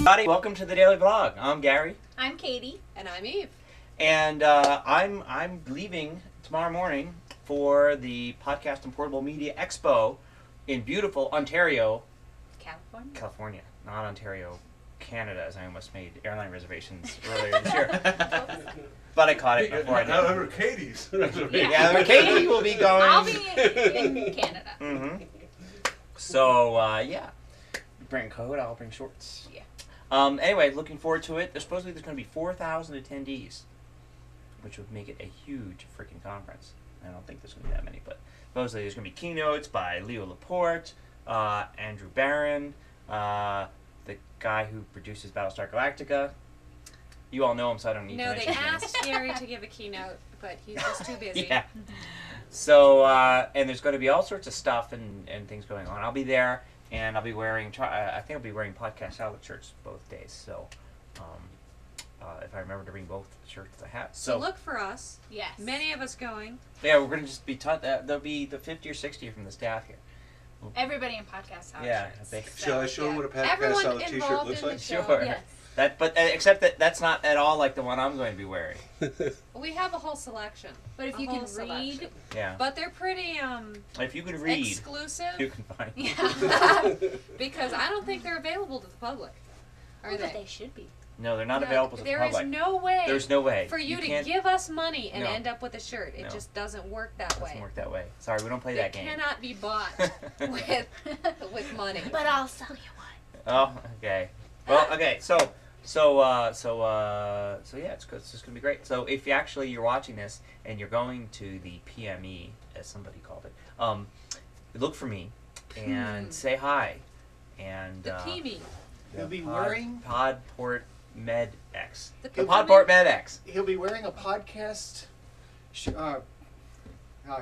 Howdy, welcome to the Daily Vlog. I'm Gary. I'm Katie. And I'm Eve. And I'm leaving tomorrow morning for the Podcast and Portable Media Expo in beautiful Ontario, California, not Ontario, Canada, as I almost made airline reservations earlier this year. But I caught it before I did. However, Katie's. Yeah, Katie will be going. I'll be in Canada. Mm-hmm. So, yeah. Bring a coat, I'll bring shorts. Yeah. Anyway, looking forward to it. Supposedly there's going to be 4,000 attendees, which would make it a huge freaking conference. I don't think there's going to be that many, but supposedly there's going to be keynotes by Leo Laporte, Andrew Barron, the guy who produces Battlestar Galactica. You all know him, so I don't need to mention his name. No, they asked Gary to give a keynote, but he's just too busy. Yeah. So, and there's going to be all sorts of stuff and things going on. I'll be there, and I'll be wearing, I think I'll be wearing Podcast Salad shirts both days. So, if I remember to bring both shirts I have. So look for us. Yes. Many of us going. Yeah, we're going to just be, there'll be the 50 or 60 from the staff here. Everybody in Podcast Salad Yeah. shirts. Shall I show them what a Podcast Everyone Salad t-shirt involved looks in the like? show. Sure. Yes. But except that that's not at all like the one I'm going to be wearing. We have a whole selection. But if A you whole can selection. read, Yeah. But they're pretty If you can read, exclusive. you can find. yeah. Because I don't think they're available to the public. Are But they? they should be. No, they're not No, available to the there public. is no way. There's no way. For you to can't- give us money and No. end up with a shirt. It No. just doesn't work that It doesn't way. work that way. Sorry, we don't play They that game. cannot be bought with money. But I'll sell you one. Oh, okay. Well, okay. So yeah, it's just gonna be great. So if you're watching this and you're going to the PME, as somebody called it, look for me and say hi. And The PME. He'll be wearing Podport MedX. The The PME? Podport MedX. he'll be wearing a podcast. Oh,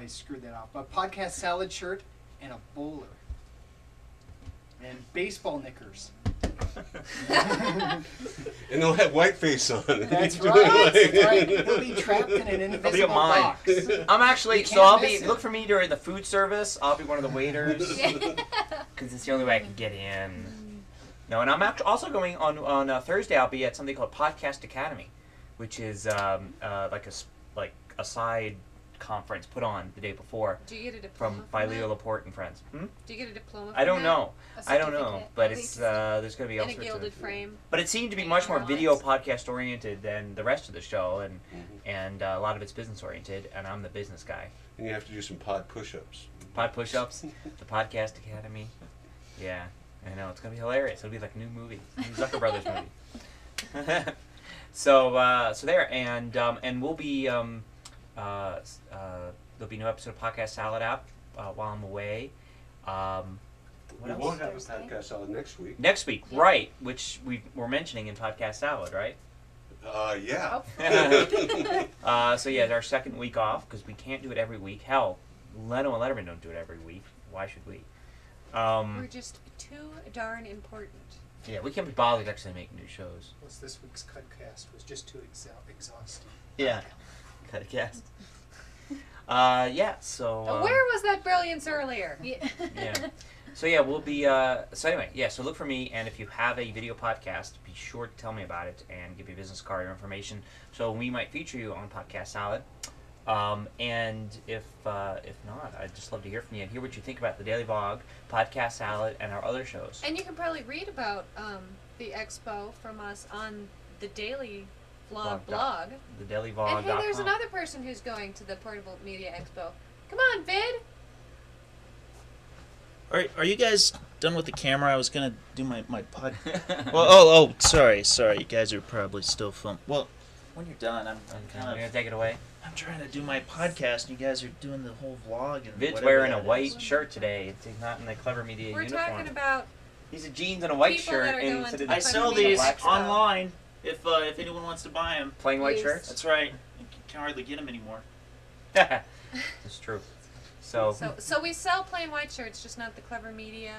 he screwed that up. A Podcast Salad shirt and a bowler and baseball knickers. And they'll have whiteface on. That's right. That's right. He'll be trapped in an invisible mine. box. I'm actually You so can't I'll miss be it. look for me during the food service. I'll be one of the waiters because it's the only way I can get in. No, and I'm also going on Thursday. I'll be at something called Podcast Academy, which is like a side conference put on the day before Do you get a diploma by from Leo that? Laporte and friends. Do you get a diploma from I don't that? know. A I don't know, certificate, but at it's least. there's going to be all In a sorts gilded of. frame. But it seemed to be Make much more more video lights. podcast oriented than the rest of the show, and a lot of it's business oriented, and I'm the business guy. And you have to do some pod push-ups. Pod push-ups, the Podcast Academy. Yeah, I know it's gonna be hilarious. It'll be like a new movie, new Zucker Brothers movie. So there, and we'll be there'll be no episode of Podcast Salad out while I'm away. What We else? won't have a Podcast Salad next week. Next week, Yeah. right? Which we were mentioning in Podcast Salad, right? Yeah. So yeah, it's our second week off because we can't do it every week. Hell, Leno and Letterman don't do it every week. Why should we? We're just too darn important. Yeah, we can't be bothered to actually make new shows. Plus, this week's cutcast was just too exhausting. Yeah, cut a cast. Yeah. So. Where was that brilliance earlier? Yeah. Yeah. So yeah, we'll be. So anyway, yeah. So look for me, and if you have a video podcast, be sure to tell me about it and give me a business card or information, so we might feature you on Podcast Salad. And if not, I'd just love to hear from you and hear what you think about the Daily Vlog, Podcast Salad, and our other shows. And you can probably read about the expo from us on the Daily Vlog blog. TheDailyVlog.com. And hey, there's another person who's going to the Portable Media Expo. Come on, Vid! Are you guys done with the camera? I was gonna do my pod. Well, sorry. You guys are probably still filming. Well, when you're done, I'm I'm kind gonna of. take it away. I'm trying to do my podcast, and you guys are doing the whole vlog and. Vid's whatever wearing a that white is. shirt today. He's not in the Clever Media We're uniform. talking about He's a jeans and a white people shirt that are going instead to of the I the sell Media these Expo. online. If anyone wants to buy them. plain white Please. shirts. That's right. You can hardly get them anymore. That's true. So So we sell plain white shirts, just not the clever media.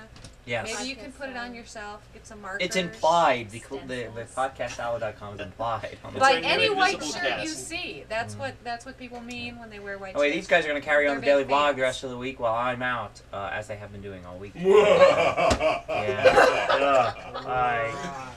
yes, Maybe you can Podcast put it on salad. yourself. Get some markers. it's implied. The Stencils. podcastsalad.com is implied. On the By our new any white invisible shirt cast. you see. That's what people mean when they wear white Oh wait, shirts. these guys are going to carry on They're the daily big vlog fans. the rest of the week while I'm out, as they have been doing all week. Yeah. Bye. Ah.